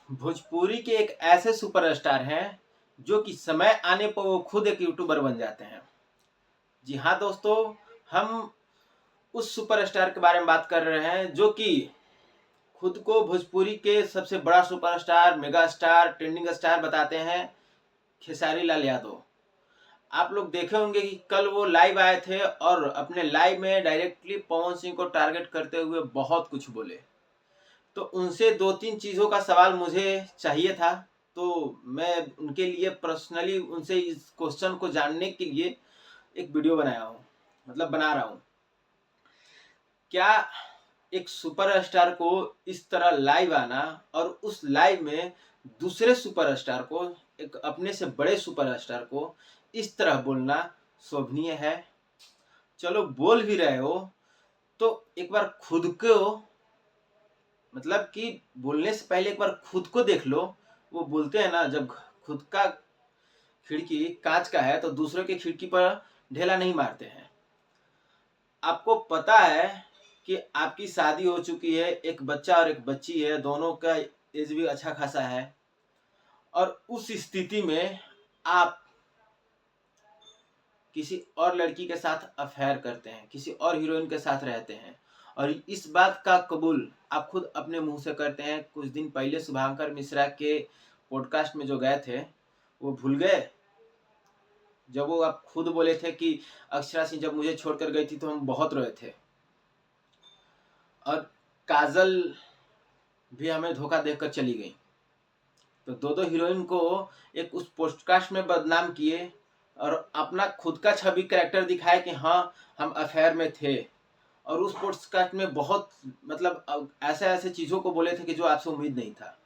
भोजपुरी के एक ऐसे सुपरस्टार हैं जो कि समय आने पर वो खुद एक यूट्यूबर बन जाते हैं। जी हाँ दोस्तों, हम उस सुपरस्टार के बारे में बात कर रहे हैं जो कि खुद को भोजपुरी के सबसे बड़ा superstar, mega star, trending star बताते हैं, खेसारी लाल यादव। आप लोग देखे होंगे कि कल वो लाइव आए थे और अपने लाइव में डायरेक्टली पवन सिंह को टारगेट करते हुए बहुत कुछ बोले। तो उनसे दो तीन चीज़ों का सवाल मुझे चाहिए था, तो मैं उनके लिए पर्सनली उनसे इस क्वेश्चन को जानने के लिए एक वीडियो बनाया हूँ, मतलब बना रहा हूँ। क्या एक सुपरस्टार को इस तरह लाइव आना और उस लाइव में दूसरे सुपरस्टार को, एक अपने से बड़े सुपरस्टार को इस तरह बोलना शोभनीय है? चलो बोल भी रहे हो तो एक बार खुद को, मतलब कि बोलने से पहले एक बार खुद को देख लो। वो बोलते हैं ना, जब खुद का खिड़की कांच का है तो दूसरों की खिड़की पर ढेला नहीं मारते हैं। आपको पता है कि आपकी शादी हो चुकी है, एक बच्चा और एक बच्ची है, दोनों का एज भी अच्छा खासा है, और उस स्थिति में आप किसी और लड़की के साथ अफेयर करते हैं, किसी और हीरोइन के साथ रहते हैं, और इस बात का कबूल आप खुद अपने मुंह से करते हैं। कुछ दिन पहले शुभांकर मिश्रा के पॉडकास्ट में जो गए थे, वो भूल गए जब वो आप खुद बोले थे कि अक्षरा सिंह जब मुझे छोड़कर गई थी तो हम बहुत रोए थे, और काजल भी हमें धोखा देकर चली गई। तो दो दो हीरोइन को एक उस पॉडकास्ट में बदनाम किए और अपना खुद का छवि कैरेक्टर दिखाए कि हाँ हम अफेयर में थे, और उस पॉडकास्ट में बहुत, मतलब ऐसे ऐसे चीजों को बोले थे कि जो आपसे उम्मीद नहीं था।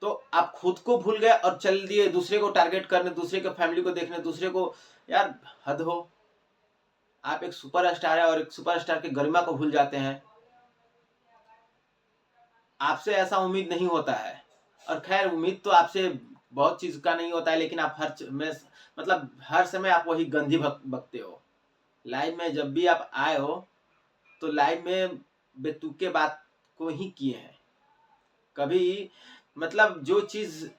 तो आप खुद को भूल गए और चल दिए दूसरे को टारगेट करने, दूसरे के फैमिली को देखने, दूसरे को। यार हद हो। आप एक सुपरस्टार है और एक सुपरस्टार की गरिमा को भूल जाते हैं। आपसे ऐसा उम्मीद नहीं होता है, और खैर उम्मीद तो आपसे बहुत चीज का नहीं होता है, लेकिन आप मतलब हर समय आप वही गंदी बकते हो। लाइव में जब भी आप आए हो तो लाइव में बेतुके बात को ही किए हैं। कभी, मतलब जो चीज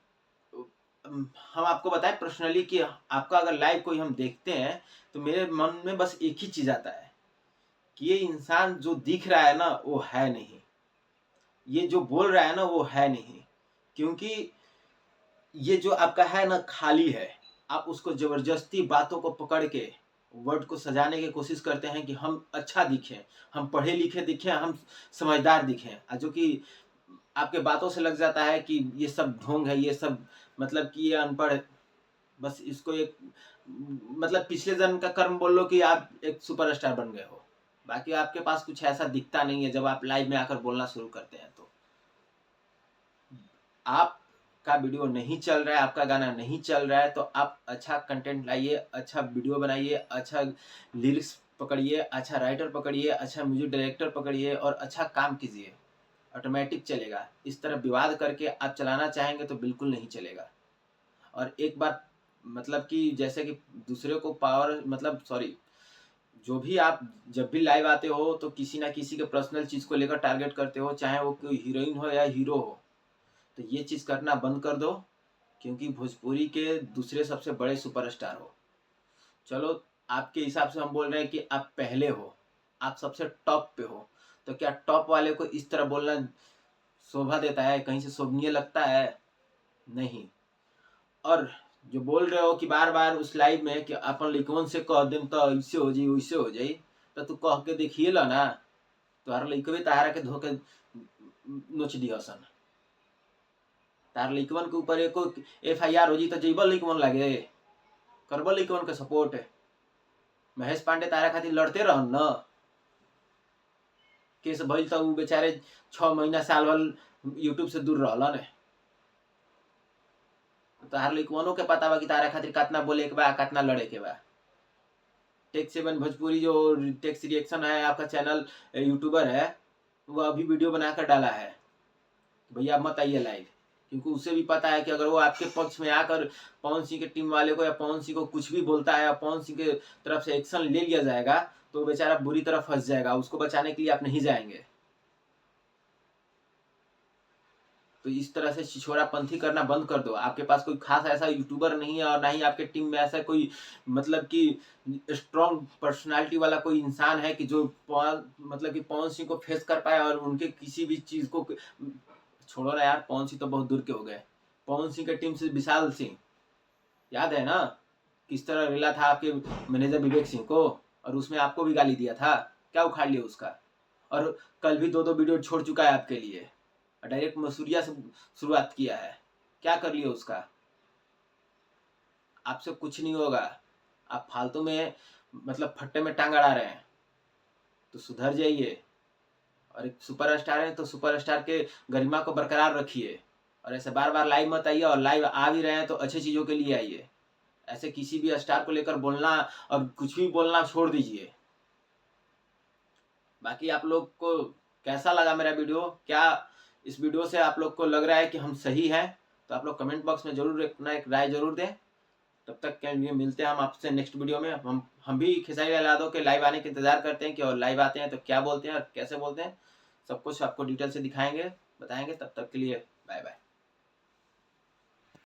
हम आपको बताएं पर्सनली कि आपका अगर लाइव कोई हम देखते हैं तो मेरे मन में बस एक ही चीज आता है कि ये इंसान जो दिख रहा है ना वो है नहीं, ये जो बोल रहा है ना वो है नहीं। क्योंकि ये जो आपका है ना खाली है। आप उसको जबरदस्ती बातों को पकड़ के वर्ड को सजाने की कोशिश करते हैं कि हम अच्छा दिखें, हम पढ़े लिखे दिखें, हम समझदार दिखें, जो कि आपके बातों से लग जाता है कि ये सब ढोंग है, ये सब मतलब कि ये अनपढ़। बस इसको एक, मतलब पिछले जन्म का कर्म बोल लो कि आप एक सुपरस्टार बन गए हो। बाकी आपके पास कुछ ऐसा दिखता नहीं है जब आप लाइव में आकर बोलना शुरू करते हैं। तो आपका वीडियो नहीं चल रहा है, आपका गाना नहीं चल रहा है, तो आप अच्छा कंटेंट लाइए, अच्छा वीडियो बनाइए, अच्छा लिरिक्स पकड़िए, अच्छा राइटर पकड़िए, अच्छा म्यूजिक डायरेक्टर पकड़िए और अच्छा काम कीजिए। ऑटोमेटिक चलेगा। इस तरह विवाद करके आप चलाना चाहेंगे तो बिल्कुल नहीं चलेगा। और एक बार, मतलब कि जैसे कि दूसरे को पावर, मतलब सॉरी, जो भी आप जब भी लाइव आते हो तो किसी ना किसी के पर्सनल चीज को लेकर टारगेट करते हो, चाहे वो कोई हीरोइन हो या हीरो हो। तो ये चीज करना बंद कर दो, क्योंकि भोजपुरी के दूसरे सबसे बड़े सुपरस्टार हो। चलो, आपके हिसाब से हम बोल रहे हैं कि आप पहले हो, आप सबसे टॉप पे हो, तो क्या टॉप वाले को इस तरह बोलना शोभा देता है, कहीं से शोभनीय लगता है? नहीं। और जो बोल रहे हो कि बार बार उस लाइव में कि अपन लइकवन से कह देम तो ऐसे हो जाई वैसे हो जाई, तो तू कह के देखिए ला ना, तोहर लइकवे तहारा के धोके नोच दिया सन। तार लइकवन के ऊपर एको FIR हो जी तो जइबा लइकवन लागे, करबा लइकवन के सपोर्ट। महेश पांडे तारा खातिर लड़ते रहन न, केस भइल त उ बेचारे 6 महीना साल भर यूट्यूब से दूर रहलन। तार लइकवनों के पता बा कि तारा खातिर कितना बोले के बा, कितना लड़े के बा। टेक7 भोजपुरी जो टेक्स रिएक्शन है, आपका चैनल यूट्यूबर है, वो अभी वीडियो बनाकर डाला है, भैया मत आइए लाइव, क्योंकि उसे भी पता है कि अगर वो आपके पक्ष में आकर पवन सिंह के टीम वाले को या पवन सिंह को कुछ भी बोलता है या पवन सिंह के तरफ से एक्शन ले लिया जाएगा तो बेचारा बुरी तरह फंस जाएगा। उसको बचाने के लिए आप नहीं जाएंगे। तो इस तरह से छिछोरापंथी करना बंद कर दो। आपके पास कोई खास ऐसा यूट्यूबर नहीं है और ना ही आपके टीम में ऐसा कोई मतलब कि स्ट्रॉन्ग पर्सनालिटी वाला कोई इंसान है कि जो मतलब कि पवन सिंह को फेस कर पाए और उनके किसी भी चीज को छोड़ो ना यार, पवन सिंह तो बहुत दूर के हो गए। पवन सिंह के टीम से विशाल सिंह याद है ना, किस तरह रिला था आपके मैनेजर विवेक सिंह को, और उसमें आपको भी गाली दिया था, क्या उखाड़ लिया उसका। और कल भी 2-2 वीडियो छोड़ चुका है आपके लिए, डायरेक्ट मसूरिया से शुरुआत किया है, क्या कर लिया उसका। आपसे कुछ नहीं होगा, आप फालतू में मतलब फट्टे में टांग अड़ा रहे हैं, तो सुधर जाइए। और एक सुपरस्टार है तो सुपरस्टार के गरिमा को बरकरार रखिए, और ऐसे बार बार लाइव मत आइए, और लाइव आ भी रहे हैं तो अच्छी चीज़ों के लिए आइए। ऐसे किसी भी स्टार को लेकर बोलना और कुछ भी बोलना छोड़ दीजिए। बाकी आप लोग को कैसा लगा मेरा वीडियो, क्या इस वीडियो से आप लोग को लग रहा है कि हम सही हैं, तो आप लोग कमेंट बॉक्स में जरूर अपना एक राय जरूर दें। तब तक के लिए मिलते हैं हम आपसे नेक्स्ट वीडियो में। हम भी खेसारी लाल यादव के लाइव आने के इंतजार करते हैं कि और लाइव आते हैं तो क्या बोलते हैं और कैसे बोलते हैं, सब कुछ आपको डिटेल से दिखाएंगे, बताएंगे। तब तक के लिए बाय बाय।